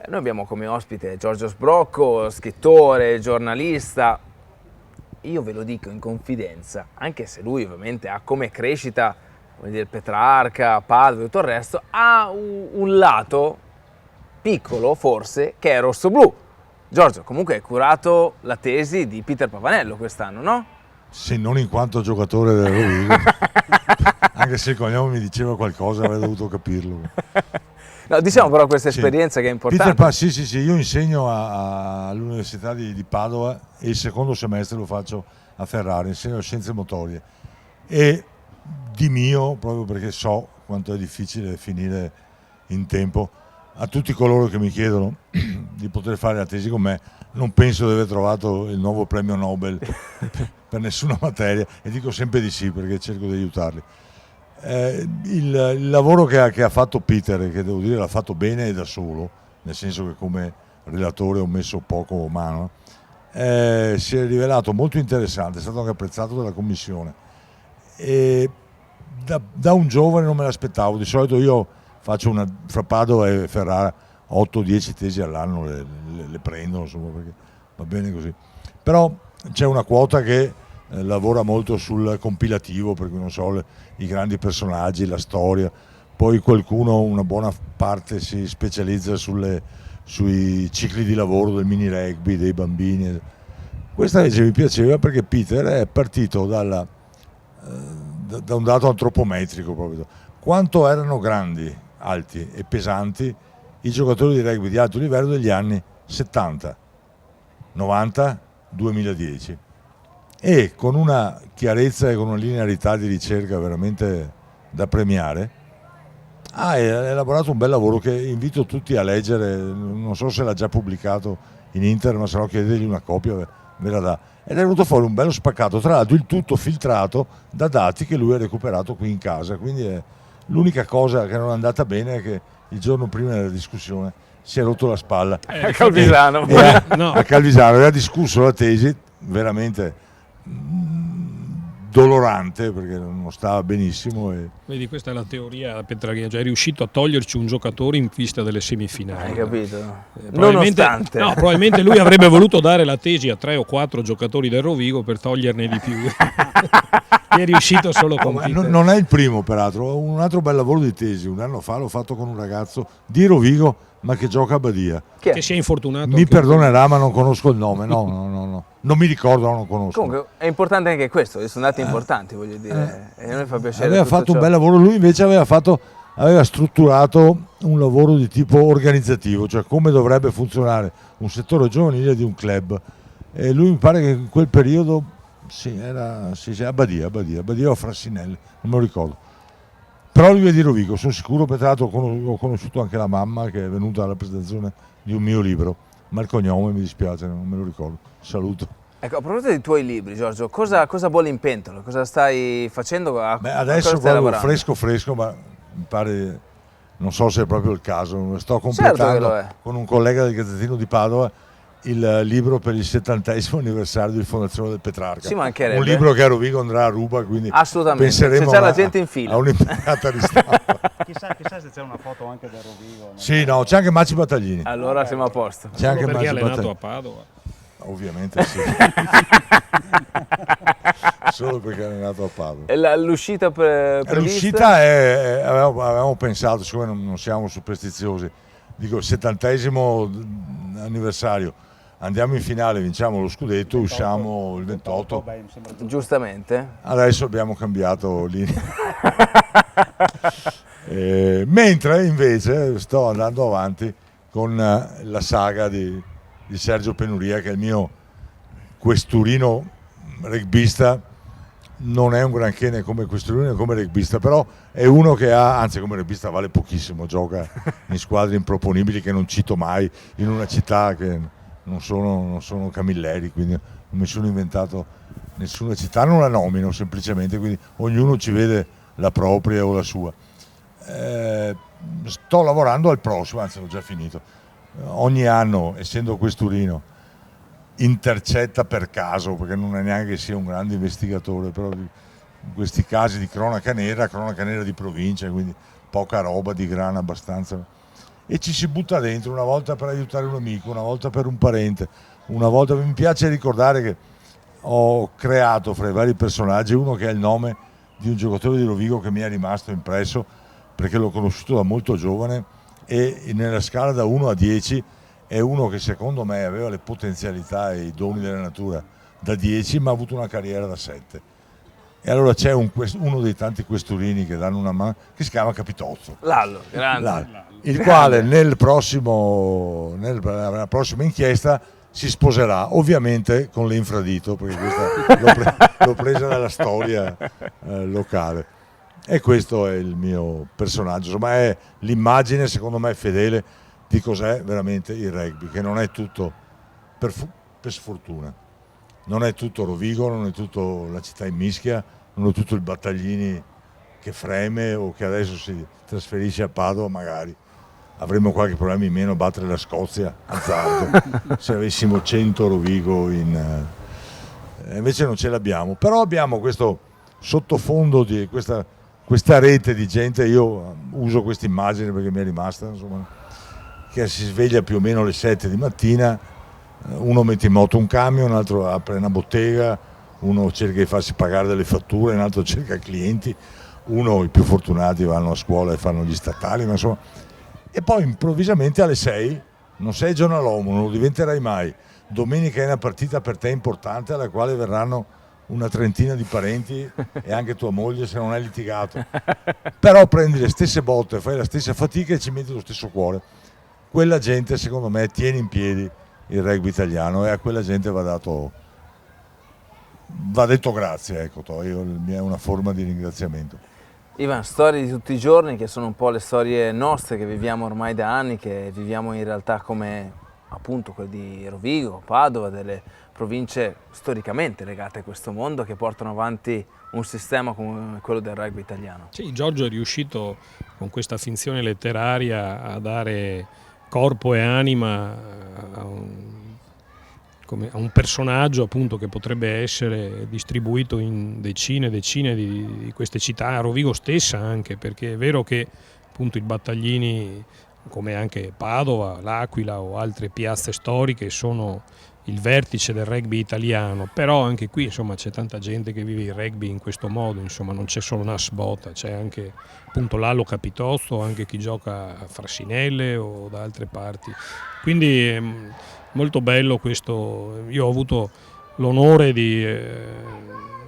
[SPEAKER 1] Noi abbiamo come ospite Giorgio Sbrocco, scrittore, giornalista. Io ve lo dico in confidenza, anche se lui ovviamente ha come crescita, come dire, Petrarca, Padova e tutto il resto, ha un lato piccolo forse che è rosso-blu. Giorgio, comunque hai curato la tesi di Peter Pavanello quest'anno, no?
[SPEAKER 2] Se non in quanto giocatore del Rovigo, anche se il cognome mi diceva qualcosa avrei dovuto capirlo.
[SPEAKER 1] No, diciamo però questa esperienza che è importante.
[SPEAKER 2] Sì, io insegno all'Università di Padova e il secondo semestre lo faccio a Ferrara, insegno scienze motorie e di mio, proprio perché so quanto è difficile finire in tempo, a tutti coloro che mi chiedono di poter fare la tesi con me, non penso di aver trovato il nuovo premio Nobel per nessuna materia, e dico sempre di sì perché cerco di aiutarli. Il lavoro che ha fatto Peter, che devo dire l'ha fatto bene e da solo, nel senso che come relatore ho messo poco mano, si è rivelato molto interessante, è stato anche apprezzato dalla commissione, e da un giovane non me l'aspettavo. Di solito io faccio fra Padova e Ferrara 8-10 tesi all'anno, le prendo, insomma, perché va bene così, però c'è una quota che lavora molto sul compilativo, per cui non so, i grandi personaggi, la storia, poi qualcuno, una buona parte, si specializza sui cicli di lavoro del mini rugby, dei bambini. Questa invece mi piaceva perché Peter è partito da un dato antropometrico, proprio quanto erano grandi, alti e pesanti i giocatori di rugby di alto livello degli anni 70, 90, 2010. E con una chiarezza e con una linearità di ricerca veramente da premiare Ha elaborato un bel lavoro che invito tutti a leggere, non so se l'ha già pubblicato in internet, ma se no chiedetegli una copia, ve la dà. Ed è venuto fuori un bello spaccato, tra l'altro il tutto filtrato da dati che lui ha recuperato qui in casa, quindi è l'unica cosa che non è andata bene è che il giorno prima della discussione si è rotto la spalla
[SPEAKER 1] A Calvisano.
[SPEAKER 4] No.
[SPEAKER 2] a Calvisano e ha discusso la tesi veramente dolorante perché non stava benissimo
[SPEAKER 4] Vedi, questa è la teoria petrarchina, cioè è riuscito a toglierci un giocatore in vista delle semifinali.
[SPEAKER 1] Hai capito?
[SPEAKER 4] Probabilmente,
[SPEAKER 1] Nonostante.
[SPEAKER 4] no, probabilmente lui avrebbe voluto dare la tesi a 3 o 4 giocatori del Rovigo per toglierne di più. È riuscito solo con Peter.
[SPEAKER 2] non è il primo peraltro, un altro bel lavoro di tesi un anno fa l'ho fatto con un ragazzo di Rovigo ma che gioca a Badia.
[SPEAKER 1] Chi è?
[SPEAKER 4] Che si è infortunato.
[SPEAKER 2] Mi perdonerà ma non conosco il nome, no, non mi ricordo, non lo conosco.
[SPEAKER 1] Comunque è importante anche questo, sono dati importanti, voglio dire, e a noi fa piacere.
[SPEAKER 2] Aveva
[SPEAKER 1] tutto
[SPEAKER 2] fatto un
[SPEAKER 1] ciò.
[SPEAKER 2] bel lavoro, lui invece aveva strutturato un lavoro di tipo organizzativo, cioè come dovrebbe funzionare un settore giovanile di un club. E lui mi pare che in quel periodo era a Badia o a Frassinelli, non me lo ricordo. Però lui è di Rovigo, sono sicuro, peraltro ho conosciuto anche la mamma che è venuta alla presentazione di un mio libro, ma il cognome mi dispiace, non me lo ricordo. Saluto.
[SPEAKER 1] Ecco, a proposito dei tuoi libri, Giorgio, cosa bolli in pentola? Cosa stai facendo?
[SPEAKER 2] Adesso
[SPEAKER 1] cosa stai
[SPEAKER 2] proprio
[SPEAKER 1] lavorando?
[SPEAKER 2] fresco, ma mi pare, non so se è proprio il caso, sto
[SPEAKER 1] Certo che
[SPEAKER 2] completando
[SPEAKER 1] lo è.
[SPEAKER 2] con un collega del Gazzettino di Padova il libro per il 70° anniversario di fondazione del Petrarca.
[SPEAKER 1] Ci mancherebbe.
[SPEAKER 2] Un libro che a Rovigo andrà a ruba, quindi
[SPEAKER 1] Assolutamente,
[SPEAKER 2] penseremo
[SPEAKER 1] c'è già la gente in fila.
[SPEAKER 2] a un'immediata ristampa.
[SPEAKER 3] Chissà se c'è una foto anche del Rovigo.
[SPEAKER 2] Sì, no, c'è anche Maci Battaglini.
[SPEAKER 1] Allora siamo a posto.
[SPEAKER 2] C'è anche
[SPEAKER 4] Perché è
[SPEAKER 2] Maci
[SPEAKER 4] allenato a
[SPEAKER 2] Battaglini.
[SPEAKER 4] Padova.
[SPEAKER 2] Ovviamente sì. Solo perché è allenato a Padova.
[SPEAKER 1] E l'uscita prevista?
[SPEAKER 2] L'uscita avevamo pensato, siccome non siamo superstiziosi, dico il 70° anniversario, andiamo in finale, vinciamo lo scudetto, usciamo il 28.
[SPEAKER 1] Giustamente.
[SPEAKER 2] Adesso abbiamo cambiato linea. Mentre invece sto andando avanti con la saga di Sergio Penuria, che è il mio questurino rugbista. Non è un granché né come questurino né come rugbista, però è uno che anzi come rugbista vale pochissimo, gioca in squadre improponibili che non cito mai, in una città che non sono Camilleri, quindi non mi sono inventato nessuna città, non la nomino semplicemente, quindi ognuno ci vede la propria o la sua. Sto lavorando al prossimo, anzi l'ho già finito. Ogni anno, essendo questurino, intercetta per caso, perché non è neanche che sia un grande investigatore, però in questi casi di cronaca nera di provincia, quindi poca roba di grana abbastanza, e ci si butta dentro, una volta per aiutare un amico, una volta per un parente, una volta. Mi piace ricordare che ho creato fra i vari personaggi uno che è il nome di un giocatore di Rovigo che mi è rimasto impresso perché l'ho conosciuto da molto giovane, e nella scala da 1 a 10 è uno che secondo me aveva le potenzialità e i doni della natura da 10, ma ha avuto una carriera da 7. E allora c'è uno dei tanti questurini che danno una mano, che si chiama Capitozzo.
[SPEAKER 1] Lallo, grande.
[SPEAKER 2] Il quale nella prossima inchiesta si sposerà, ovviamente con l'infradito, perché questa l'ho presa dalla storia locale. E questo è il mio personaggio, insomma è l'immagine secondo me fedele di cos'è veramente il rugby, che non è tutto per sfortuna, non è tutto Rovigo, non è tutto la città in mischia, non è tutto il Battaglini che freme o che adesso si trasferisce a Padova. Magari avremmo qualche problema in meno a battere la Scozia, azzardo, se avessimo 100 Rovigo invece non ce l'abbiamo, però abbiamo questo sottofondo di questa rete di gente. Io uso questa immagine perché mi è rimasta, insomma, che si sveglia più o meno alle 7 di mattina, uno mette in moto un camion, un altro apre una bottega, uno cerca di farsi pagare delle fatture, un altro cerca clienti, uno, i più fortunati, vanno a scuola e fanno gli statali, ma insomma, e poi improvvisamente alle 6 non sei giornalomo, non lo diventerai mai, domenica è una partita per te importante alla quale verranno una trentina di parenti e anche tua moglie se non hai litigato, però prendi le stesse botte, fai la stessa fatica e ci metti lo stesso cuore. Quella gente secondo me tiene in piedi il rugby italiano, e a quella gente va detto grazie, ecco, è una forma di ringraziamento.
[SPEAKER 1] Ivan, storie di tutti i giorni che sono un po' le storie nostre che viviamo ormai da anni, che viviamo in realtà come appunto quelle di Rovigo, Padova, delle province storicamente legate a questo mondo che portano avanti un sistema come quello del rugby italiano.
[SPEAKER 4] Sì, Giorgio è riuscito con questa finzione letteraria a dare corpo e anima a un personaggio appunto che potrebbe essere distribuito in decine e decine di queste città, a Rovigo stessa anche, perché è vero che appunto i battaglini come anche Padova, l'Aquila o altre piazze storiche sono il vertice del rugby italiano, però anche qui insomma c'è tanta gente che vive il rugby in questo modo, insomma non c'è solo Nas Bota, c'è anche appunto Lalo Capitozzo, anche chi gioca a Frassinelle o da altre parti, quindi è molto bello questo. Io ho avuto l'onore di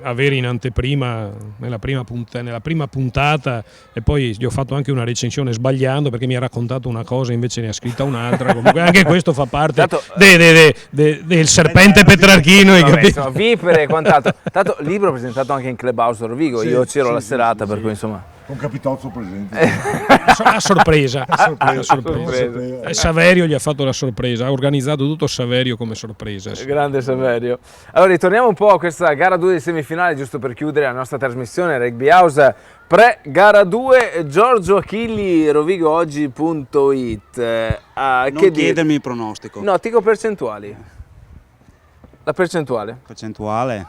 [SPEAKER 4] avere in anteprima nella prima puntata e poi gli ho fatto anche una recensione sbagliando perché mi ha raccontato una cosa invece ne ha scritta un'altra. Comunque anche questo fa parte del serpente petrarchino, hai capito?
[SPEAKER 1] Insomma, vipere e quant'altro. Tanto libro presentato anche in Clubhouse Rovigo, io c'ero la serata, per cui insomma
[SPEAKER 2] Con Capitozzo presente.
[SPEAKER 4] A sorpresa.
[SPEAKER 2] sorpresa.
[SPEAKER 4] Saverio gli ha fatto la sorpresa, ha organizzato tutto Saverio come sorpresa. Sì.
[SPEAKER 1] Grande Saverio. Allora ritorniamo un po' a questa gara 2 di semifinale, giusto per chiudere la nostra trasmissione Rugby House pre-gara 2. Giorgio Achilli, rovigooggi.it.
[SPEAKER 3] Non chiedermi il pronostico.
[SPEAKER 1] No, dico percentuali. La percentuale?
[SPEAKER 3] Percentuale?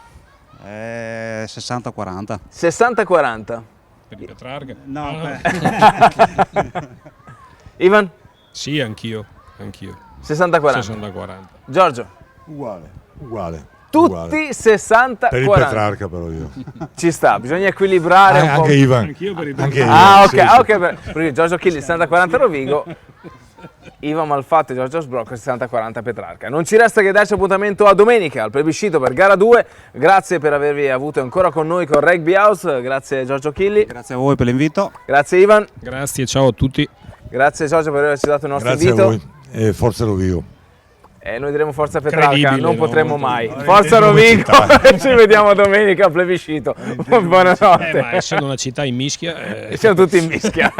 [SPEAKER 3] 60-40.
[SPEAKER 1] 60-40.
[SPEAKER 4] Per il Petrarca?
[SPEAKER 3] No,
[SPEAKER 1] Ivan?
[SPEAKER 4] Sì, anch'io.
[SPEAKER 1] 60-40.
[SPEAKER 4] 60-40.
[SPEAKER 1] Giorgio?
[SPEAKER 2] Uguale.
[SPEAKER 1] Tutti 60-40.
[SPEAKER 2] Per il Petrarca però io.
[SPEAKER 1] Ci sta, bisogna equilibrare un po'.
[SPEAKER 2] Anche Ivan.
[SPEAKER 4] Anch'io per il
[SPEAKER 2] Anche Ivan.
[SPEAKER 1] Ah, ok,
[SPEAKER 2] sì,
[SPEAKER 1] ok. Perché Giorgio Achilli 60-40 Rovigo, Ivan Malfatto e Giorgio Sbrocco 60-40 Petrarca. Non ci resta che darci appuntamento a domenica al plebiscito per gara 2. Grazie per avervi avuto ancora con noi con Rugby House. Grazie Giorgio Achilli.
[SPEAKER 3] Grazie a voi per l'invito.
[SPEAKER 1] Grazie Ivan.
[SPEAKER 4] Grazie, ciao a tutti.
[SPEAKER 1] Grazie Giorgio per averci dato il nostro
[SPEAKER 2] Grazie
[SPEAKER 1] invito.
[SPEAKER 2] a voi e forza Rovigo.
[SPEAKER 1] Noi diremo forza Petrarca,
[SPEAKER 4] Credibile,
[SPEAKER 1] non
[SPEAKER 4] no?
[SPEAKER 1] potremo mai.
[SPEAKER 2] No,
[SPEAKER 1] Forza Rovigo, ci vediamo domenica al plebiscito. Buonanotte.
[SPEAKER 4] Ma essendo una città in mischia...
[SPEAKER 1] Siamo tutti in mischia.